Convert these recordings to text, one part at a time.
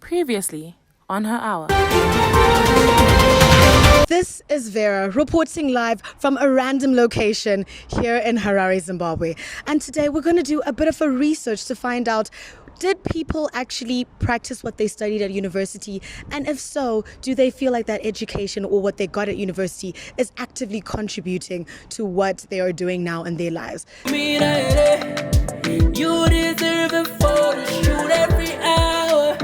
Previously on Her Hour. This is Vera reporting live from a random location here in Harare, Zimbabwe. And today we're going to do a bit of a research to find out, did people actually practice what they studied at university? And if so, do they feel like that education or what they got at university is actively contributing to what they are doing now in their lives? You deserve a photo shoot every hour.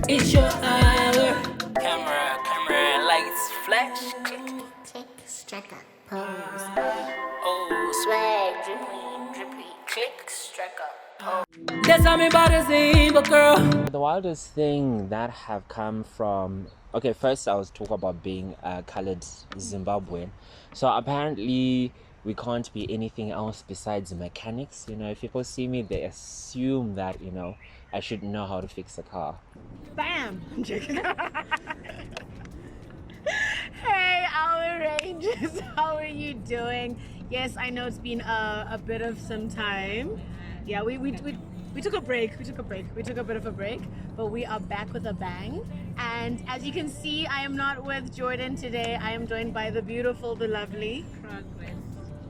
It's your hour. Camera, lights, flash. Tick, strike up, pose. Oh, swag, drippy, click, strike up. That's how me body sing, but girl. The wildest thing that have come from... Okay, first I was talking about being a colored Zimbabwean. So apparently we can't be anything else besides mechanics. You know, if people see me, they assume that, you know, I should know how to fix a car. Bam! I'm joking. Hey, our Rangers, how are you doing? Yes, I know it's been a bit of some time. Yeah, we took a break. We took a bit of a break, but we are back with a bang. And as you can see, I am not with Jordan today. I am joined by the beautiful, the lovely Progress,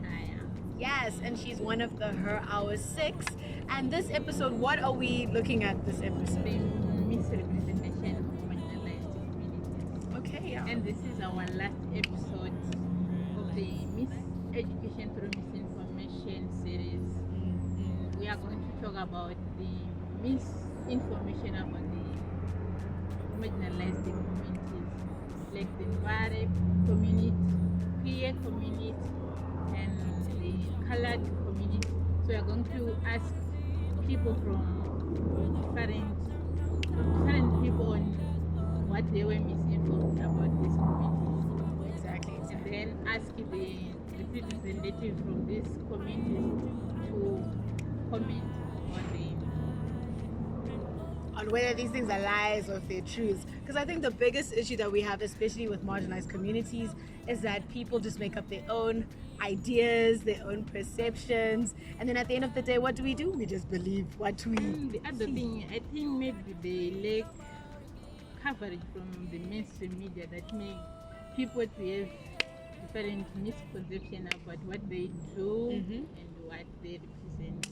Chaya. Yes, and she's one of the Her Hour 6. And this episode, what are we looking at this episode? The misrepresentation of marginalized communities. Okay, yeah. And this is our last episode of the Miseducation through Misinformation series. We are going to talk about the misinformation about the marginalized communities, like the Vera community, queer community, and the colored community. So we are going to ask people from different people on what they were misinformed about this community. Exactly. And then ask the representative from this community to comment on whether these things are lies or if they're truths. Because I think the biggest issue that we have, especially with marginalized communities, is that people just make up their own ideas, their own perceptions, and then at the end of the day, what do? We just believe what we The other thing, I think maybe they lack coverage from the mainstream media that make people to have different misconception about what they do and what they represent.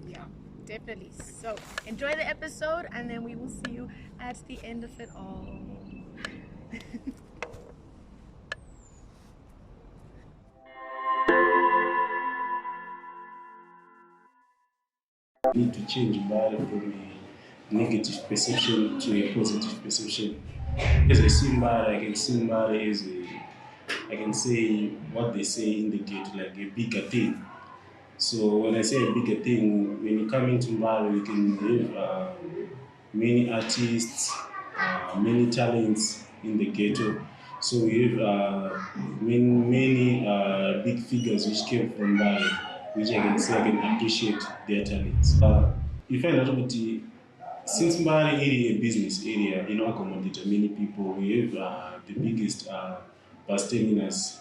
Yeah, definitely. So enjoy the episode, and then we will see you at the end of it all. Need to change Mbare from a negative perception to a positive perception. As I see Mbare, I can see Mbare as I can say what they say in the ghetto, like a bigger thing. So when I say a bigger thing, when you come into Mbare, you can have many artists, many talents in the ghetto. So we have many big figures which came from Mbare, which I can say I can appreciate their talents. You find out that since Mbare is a business area, you know, accommodate many people, we have the biggest bus terminus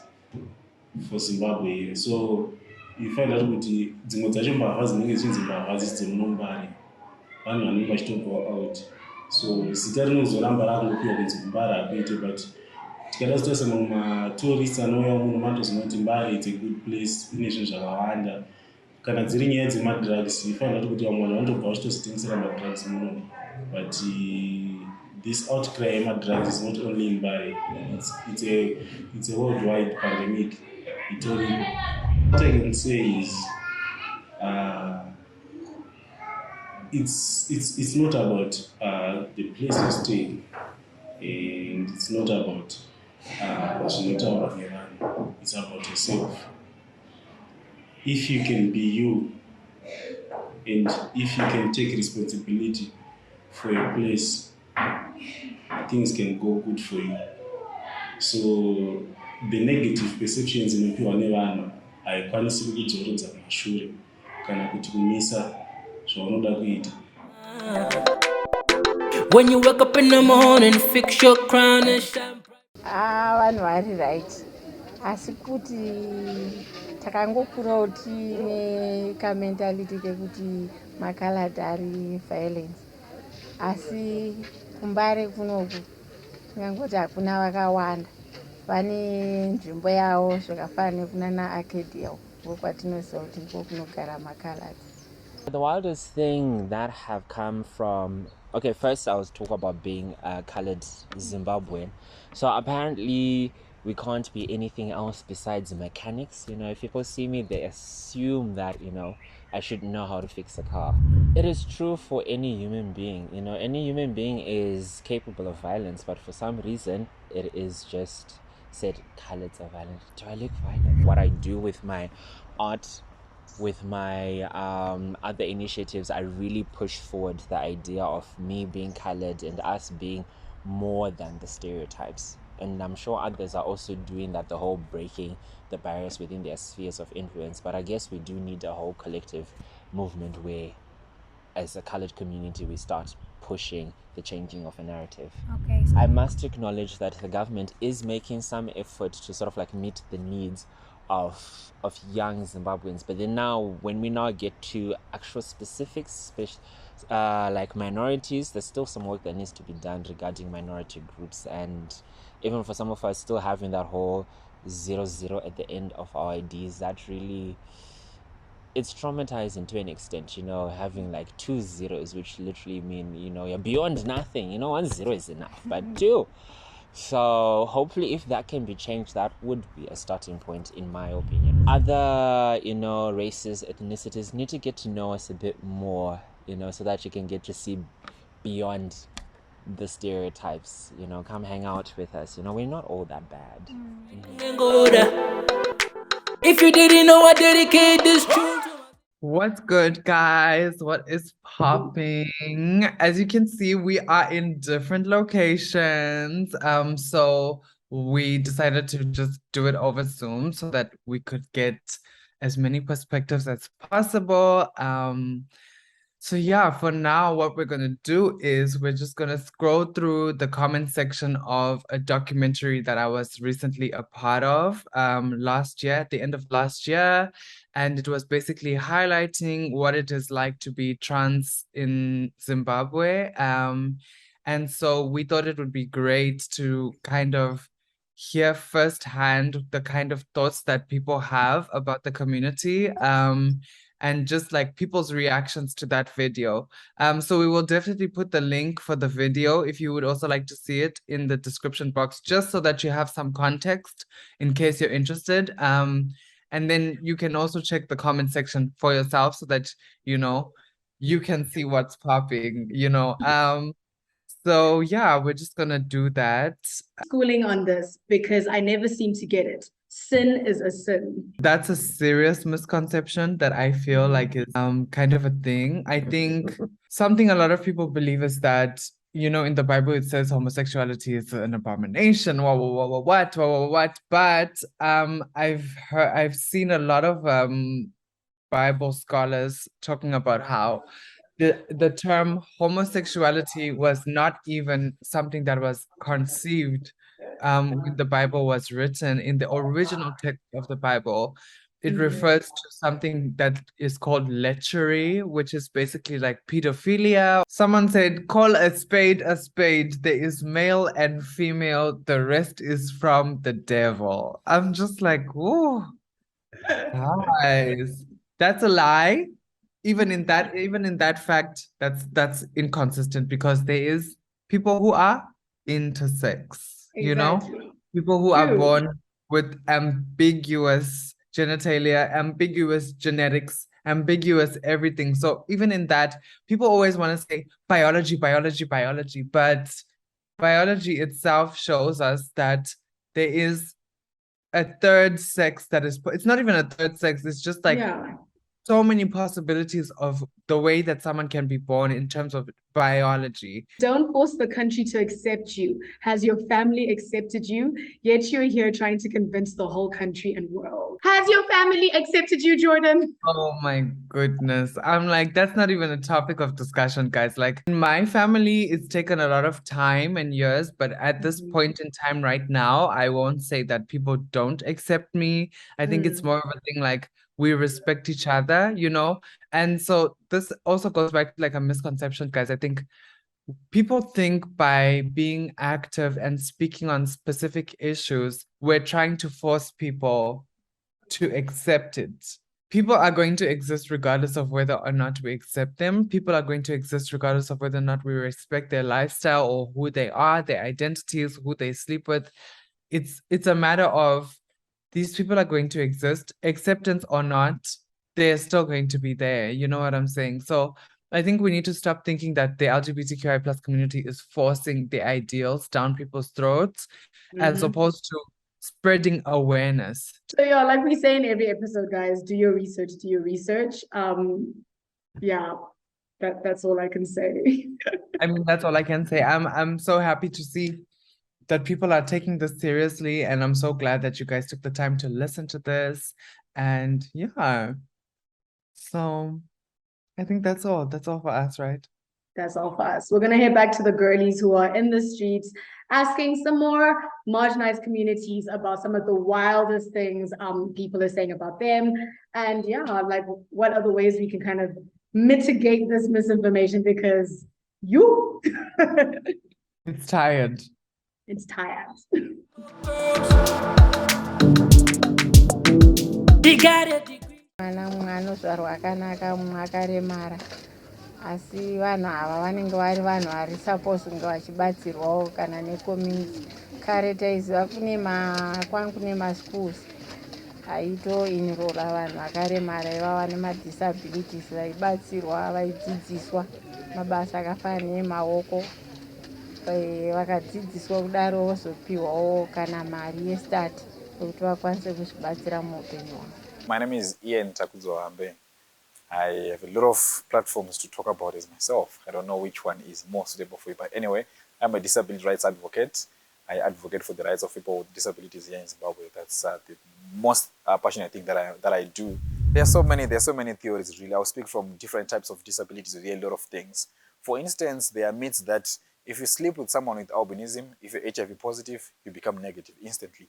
for Zimbabwe. So you find out that dzimwe dzacho mbavha dzinenge zvinzi mbavha dzemunombare vanhu vanenge vachitobva out. So zita rinozoramba rakungopiwa kunzi Mbare akuite, but tikada kutarisa matourists anouya muno matoziva kuti Mbare it's a good place, ine zvinhu zvakawanda. Kana dziri nyaya dzemadrugs, you find out kuti vamwe vanhu vanotobva vachitozvitengesera madrugs muno. But this outcry yemadrugs is not only in Mbare, it's a worldwide pandemic. What I can say is it's not about the place you stay, and it's not about it's about yourself. If you can be you, and if you can take responsibility for your place, things can go good for you. So the negative perceptions inopiwa nevanhu haikwanisi kukudzorodza kumashure kana kuti kumisa zvaunoda kuita. When you wake up in the morning, fix your crown and shine. Vanhu vari right, asi kuti takangokurawo tine kamentality kekuti makaladi ari violence. asi kumbare kunoku tingangoti hakuna vakawanda. Vane nzvimbo yavo zvakafanana nekunana Arcadia uko kwatinoziva kuti ndiko kunogara maColoureds. The wildest thing that have come from, okay, first I was talking about being a colored Zimbabwean. So apparently we can't be anything else besides mechanics. You know, if people see me, they assume that, you know, I should know how to fix a car. It is true for any human being. You know, any human being is capable of violence, but for some reason it is just said coloreds are violent. Do I look violent? What I do with my art, with my other initiatives, I really push forward the idea of me being colored and us being more than the stereotypes. And I'm sure others are also doing that, the whole breaking the barriers within their spheres of influence. But I guess we do need a whole collective movement where, as a colored community, we start pushing the changing of a narrative. Okay. I must acknowledge that the government is making some effort to sort of like meet the needs of young Zimbabweans, but then now when we now get to actual specifics, like minorities, there's still some work that needs to be done regarding minority groups, and even for some of us still having that whole 00 at the end of our IDs, that really, it's traumatizing to an extent, you know, having like 2 zeros, which literally mean, you know, you're beyond nothing. You know, 1 0 is enough, but 2. So hopefully if that can be changed, that would be a starting point, in my opinion. Other, you know, races, ethnicities need to get to know us a bit more, you know, so that you can get to see beyond the stereotypes. You know, come hang out with us. You know, we're not all that bad. If you didn't know, I dedicate this tune to What's good, guys? What is popping? As you can see, we are in different locations. So we decided to just do it over Zoom so that we could get as many perspectives as possible. So yeah, for now, what we're gonna do is we're just gonna scroll through the comment section of a documentary that I was recently a part of last year, at the end of last year. And it was basically highlighting what it is like to be trans in Zimbabwe. And so we thought it would be great to kind of hear firsthand the kind of thoughts that people have about the community. And just like people's reactions to that video. So we will definitely put the link for the video if you would also like to see it in the description box, just so that you have some context in case you're interested. And then you can also check the comment section for yourself so that, you know, you can see what's popping, you know. So yeah, we're just gonna do that. Schooling on this because I never seem to get it. Sin is a sin. That's a serious misconception that I feel like is kind of a thing. I think something a lot of people believe is that, you know, in the Bible it says homosexuality is an abomination, what. But I've seen a lot of Bible scholars talking about how the term homosexuality was not even something that was conceived when the Bible was written. In the original text of the Bible, it refers to something that is called lechery, which is basically like pedophilia. Someone said, call a spade a spade. There is male and female. The rest is from the devil. I'm just like, whoa, guys, that's a lie. Even in that fact, that's inconsistent, because there is people who are intersex, you know, people who are born with ambiguous genitalia, ambiguous genetics, ambiguous everything. So even in that, people always want to say biology, but biology itself shows us that there is a third sex that is, it's not even a third sex, it's just like so many possibilities of the way that someone can be born in terms of biology. Don't force the country to accept you. Has your family accepted you? Yet you're here trying to convince the whole country and world. Has your family accepted you, Jordan? Oh my goodness. I'm like, that's not even a topic of discussion, guys. Like, in my family, it's taken a lot of time and years, but at this point in time right now, I won't say that people don't accept me. I think it's more of a thing like, we respect each other, you know? And so this also goes back to like a misconception, guys. I think people think by being active and speaking on specific issues, we're trying to force people to accept it. People are going to exist regardless of whether or not we accept them. People are going to exist regardless of whether or not we respect their lifestyle or who they are, their identities, who they sleep with. It's a matter of these people are going to exist, acceptance or not, they're still going to be there. You know what I'm saying? So I think we need to stop thinking that the LGBTQI plus community is forcing the ideals down people's throats as opposed to spreading awareness. So yeah, like we say in every episode, guys, do your research, do your research. Yeah, that's all I can say. I mean, that's all I can say. I'm so happy to see that people are taking this seriously, and I'm so glad that you guys took the time to listen to this. And yeah, so I think that's all. That's all for us, right? That's all for us. We're gonna head back to the girlies who are in the streets asking some more marginalized communities about some of the wildest things people are saying about them. And yeah, like what other ways we can kind of mitigate this misinformation because you It's tired. it's tired. Mwana mumwe anozvarwa akanaka mumwe akaremara asi vanhu ava vanenge vari vanhu vari suppose kunge vachibatsirwawo kana necommunity. Kare taiziva kwanga kune maschools aitoinrola vanhu vakaremara ivava nemadisabilities vaibatsirwa vaidzidziswa mabasa akafanana neemaoko vakadzidziswa kudaro vozopiwawo kana mari yestart yokuti vakwanise kuzvibatsira muupenyu hwavo. My name is Ian Takudzo. I have a lot of platforms to talk about as myself. I don't know which one is more suitable for you, but anyway, I'm a disability rights advocate. I advocate for the rights of people with disabilities here in Zimbabwe. That's the most passionate thing that I do. There's so many theories really. I'll speak from different types of disabilities, really a lot of things. For instance, there are myths that if you sleep with someone with albinism, if you're HIV positive, you become negative instantly.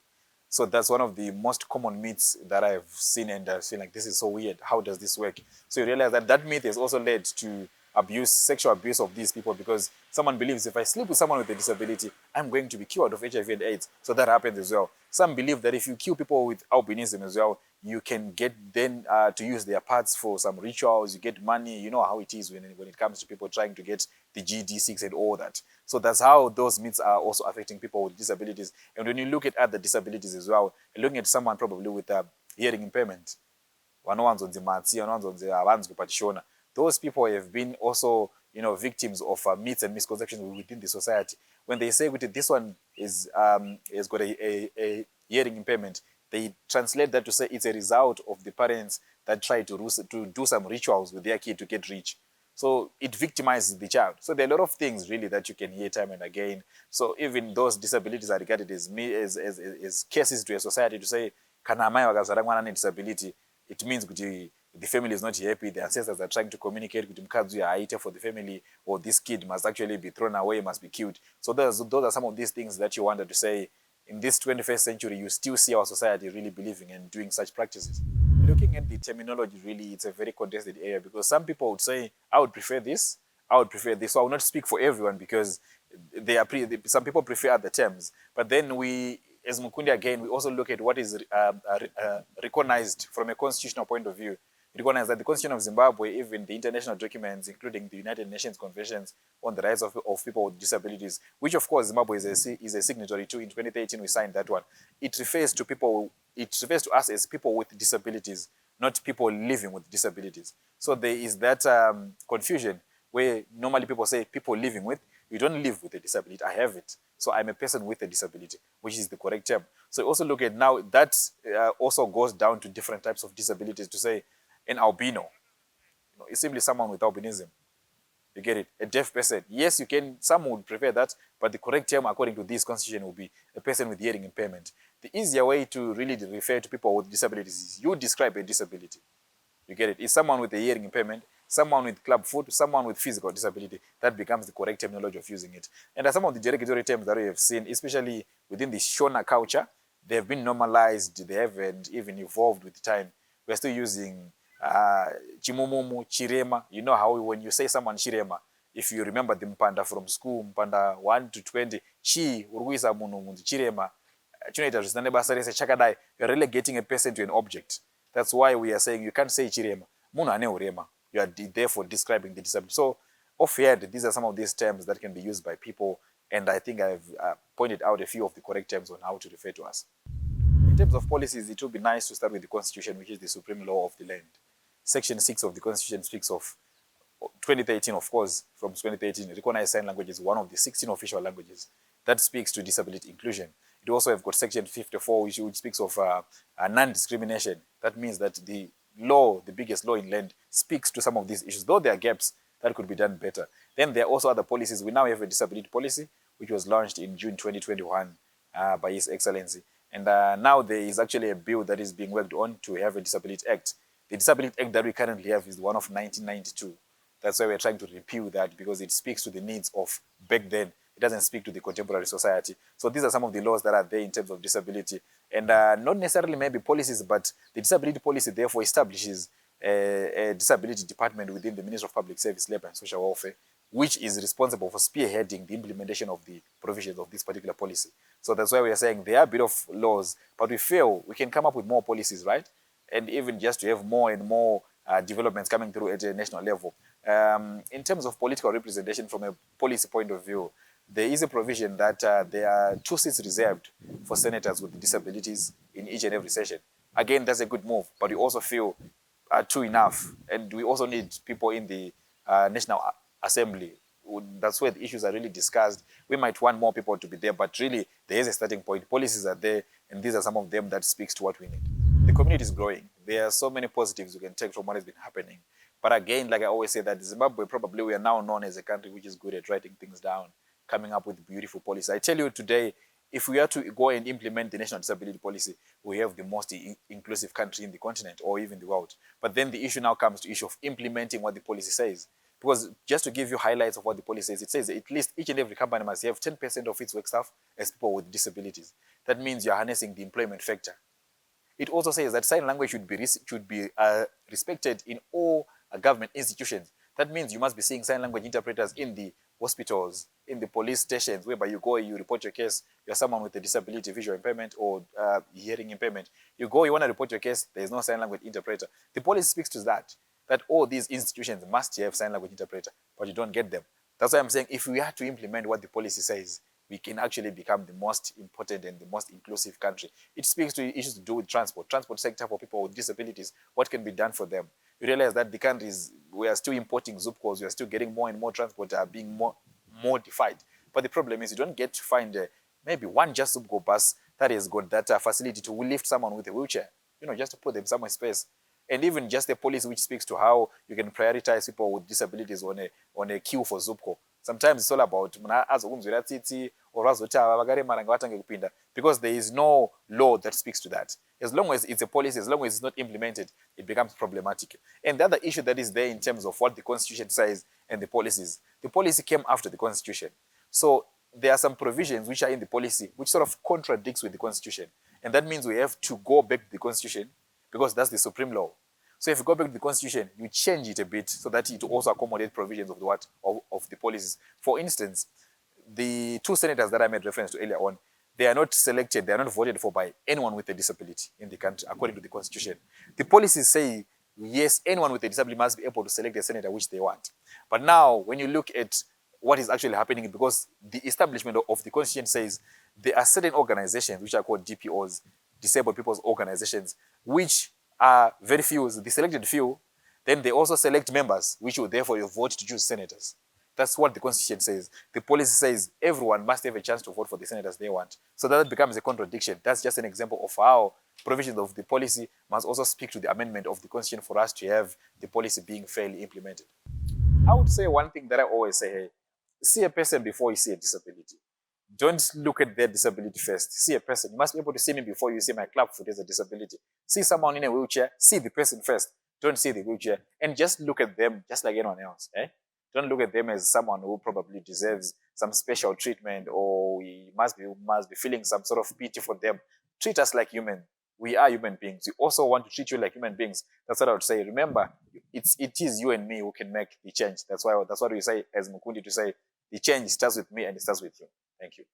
So that's one of the most common myths that I've seen, and I feel like this is so weird. How does this work? So you realize that that myth has also led to abuse, sexual abuse of these people, because someone believes if I sleep with someone with a disability, I'm going to be cured of HIV and AIDS. So that happens as well. Some believe that if you kill people with albinism as well, you can get then to use their parts for some rituals, you get money. You know how it is when it comes to people trying to get the GD6 and all that. So that's how those myths are also affecting people with disabilities. And when you look at other disabilities as well, looking at someone probably with a hearing impairment, those people have been also, victims of myths and misconceptions within the society. When they say this one has got a hearing impairment, they translate that to say it's a result of the parents that try to do some rituals with their kid to get rich. So it victimizes the child. So there are a lot of things really that you can hear time and again. So even those disabilities are regarded as cases to a society to say, kana mai vakazara mwana nedisability, it means kuti the family is not happy, the ancestors are trying to communicate kuti mukadzi haaite for the family, or this kid must actually be thrown away, must be killed. So those are some of these things that you wanted to say. In this 21st century, you still see our society really believing and doing such practices. Looking at the terminology, really, it's a very contested area, because some people would say, I would prefer this, I would prefer this. So I will not speak for everyone, because some people prefer other terms. But then we, as Mukundi again, we also look at what is recognized from a constitutional point of view. Recognize that the Constitution of Zimbabwe, even the international documents, including the United Nations Conventions on the Rights of People with Disabilities, which of course Zimbabwe is a signatory to. In 2013, we signed that one. It refers to people. It refers to us as people with disabilities, not people living with disabilities. So there is that confusion where normally people say people living with. You don't live with a disability. I have it. So I'm a person with a disability, which is the correct term. So also look at now that also goes down to different types of disabilities to say. An albino, it's simply someone with albinism. You get it? A deaf person. Yes, you can. Some would prefer that, but the correct term, according to this constitution, will be a person with hearing impairment. The easier way to really refer to people with disabilities is you describe a disability. You get it? It's someone with a hearing impairment, someone with clubfoot, someone with physical disability. That becomes the correct terminology of using it. And some of the derogatory terms that we have seen, especially within the Shona culture, they have been normalized. They haven't even evolved with time. We're still using chimumumu, chirema. You know how when you say someone chirema, if you remember the mpanda from school, mpanda 1 to 20, chi, uruisa munhu munhu chirema, chinoita zvisina nebasa rese chakadai, you're relegating a person to an object. That's why we are saying you can't say chirema. Munhu ane urema. You are therefore describing the disability. So, offhand, these are some of these terms that can be used by people, and I think I've pointed out a few of the correct terms on how to refer to us. In terms of policies, it would be nice to start with the Constitution, which is the supreme law of the land. Section 6 of the Constitution speaks of 2013, of course, from 2013, recognized sign language is one of the 16 official languages that speaks to disability inclusion. It also have got section 54, which speaks of non-discrimination. That means that the law, the biggest law in land, speaks to some of these issues, though there are gaps that could be done better. Then there are also other policies. We now have a disability policy, which was launched in June 2021 by His Excellency. And now there is actually a bill that is being worked on to have a Disability Act. The Disability Act that we currently have is the one of 1992. That's why we're trying to repeal that, because it speaks to the needs of back then. It doesn't speak to the contemporary society. So these are some of the laws that are there in terms of disability. And not necessarily maybe policies, but the disability policy therefore establishes a disability department within the Ministry of Public Service, Labour and Social Welfare, which is responsible for spearheading the implementation of the provisions of this particular policy. So that's why we are saying there are a bit of laws, but we feel we can come up with more policies, right? And even just to have more and more developments coming through at a national level. In terms of political representation from a policy point of view, there is a provision that there are 2 seats reserved for senators with disabilities in each and every session. Again, that's a good move, but we also feel 2 enough. And we also need people in the National Assembly. That's where the issues are really discussed. We might want more people to be there, but really there is a starting point. Policies are there, and these are some of them that speaks to what we need. The community is growing. There are so many positives we can take from what has been happening. But again, like I always say, that Zimbabwe, probably we are now known as a country which is good at writing things down, coming up with beautiful policies. I tell you today, if we are to go and implement the National Disability Policy, we have the most inclusive country in the continent or even the world. But then the issue now comes to the issue of implementing what the policy says. Because just to give you highlights of what the policy says, it says that at least each and every company must have 10% of its work staff as people with disabilities. That means you're harnessing the employment factor. It also says that sign language should be respected in all government institutions. That means you must be seeing sign language interpreters in the hospitals, in the police stations, whereby you go, you report your case, you're someone with a disability, visual impairment or hearing impairment. You go, you want to report your case, there's no sign language interpreter. The policy speaks to that all these institutions must have sign language interpreter, but you don't get them. That's why I'm saying if we are to implement what the policy says, we can actually become the most important and the most inclusive country. It speaks to issues to do with transport sector for people with disabilities, what can be done for them. You realize that the countries, we are still importing Zupcos, we are still getting more and more transport are being more modified. But the problem is you don't get to find maybe one just Zupco bus that has got that facility to lift someone with a wheelchair, just to put them somewhere space. And even just a policy which speaks to how you can prioritize people with disabilities on a queue for Zupco. Sometimes it's all about because there is no law that speaks to that. As long as it's a policy, as long as it's not implemented, it becomes problematic. And the other issue that is there in terms of what the Constitution says and the policies, the policy came after the Constitution. So there are some provisions which are in the policy which sort of contradicts with the Constitution. And that means we have to go back to the Constitution because that's the supreme law. So if you go back to the Constitution, you change it a bit so that it also accommodates provisions of the policies. For instance, the 2 senators that I made reference to earlier on, they are not selected, they are not voted for by anyone with a disability in the country, according to the Constitution. The policies say, yes, anyone with a disability must be able to select a senator which they want. But now, when you look at what is actually happening, because the establishment of the Constitution says there are certain organizations which are called DPOs, Disabled People's Organizations, which are very few, the selected few, then they also select members, which will therefore vote to choose senators. That's what the Constitution says. The policy says everyone must have a chance to vote for the senators they want. So that becomes a contradiction. That's just an example of how provisions of the policy must also speak to the amendment of the Constitution for us to have the policy being fairly implemented. I would say one thing that I always say, hey, see a person before you see a disability. Don't look at their disability first. See a person. You must be able to see me before you see my clubfoot as a disability. See someone in a wheelchair. See the person first. Don't see the wheelchair. And just look at them just like anyone else. Don't look at them as someone who probably deserves some special treatment or we must be feeling some sort of pity for them. Treat us like human. we are human beings. We also want to treat you like human beings. That's what I would say. Remember, it is you and me who can make the change. That's what we say as Mukundi, to say the change starts with me and it starts with you. Thank you.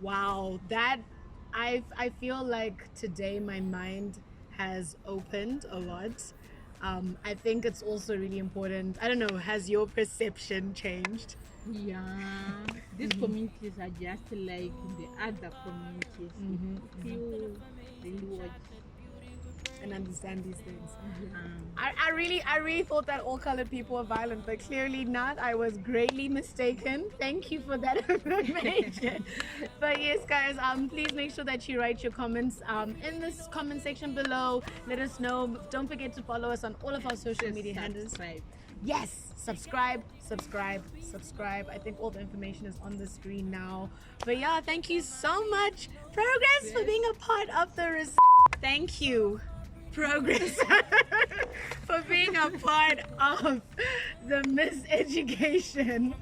Wow, that I feel like today my mind has opened a lot. I think it's also really important. I don't know, has your perception changed? Yeah, these communities are just like the other communities. If you really watch and understand these things. I really thought that all colored people were violent, but clearly not. I was greatly mistaken. Thank you for that information. But yes, guys, please make sure that you write your comments in this comment section below. Let us know. Don't forget to follow us on all of our social media handles. Yes, subscribe. I think all the information is on the screen now. But yeah, thank you so much, Progress, for being a part of the thank you, Progress, for being a part of the Miseducation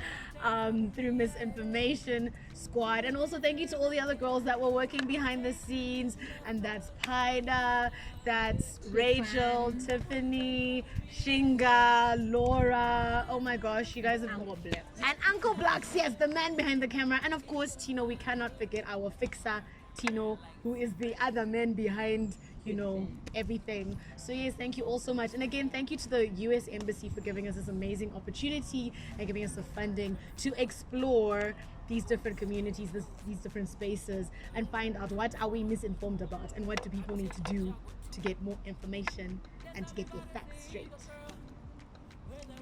through Misinformation squad. And also thank you to all the other girls that were working behind the scenes, and that's Paida, that's Rachel, Tiffany, Shinga, Laura. Oh my gosh, you guys have and Uncle Blux, yes, the man behind the camera, and of course Tino. We cannot forget our fixer Tino, who is the other man behind, you know, everything. So yes, thank you all so much. And again, thank you to the US Embassy for giving us this amazing opportunity and giving us the funding to explore these different communities, these different spaces, and find out what are we misinformed about and what do people need to do to get more information and to get their facts straight.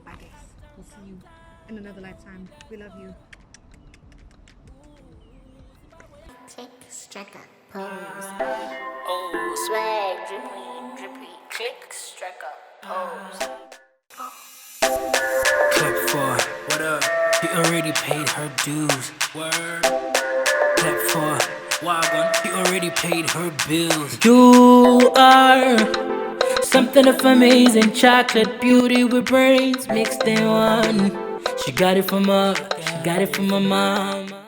Bye guys, we'll see you in another lifetime. We love you. Tick, strike a pose. Oh, swag, drippy, drippy, click, strike up, pose. Clap for what up? He already paid her dues. Word. Clap for Wagon. He already paid her bills. You are something of amazing, chocolate beauty with brains mixed in one. She got it from her mom.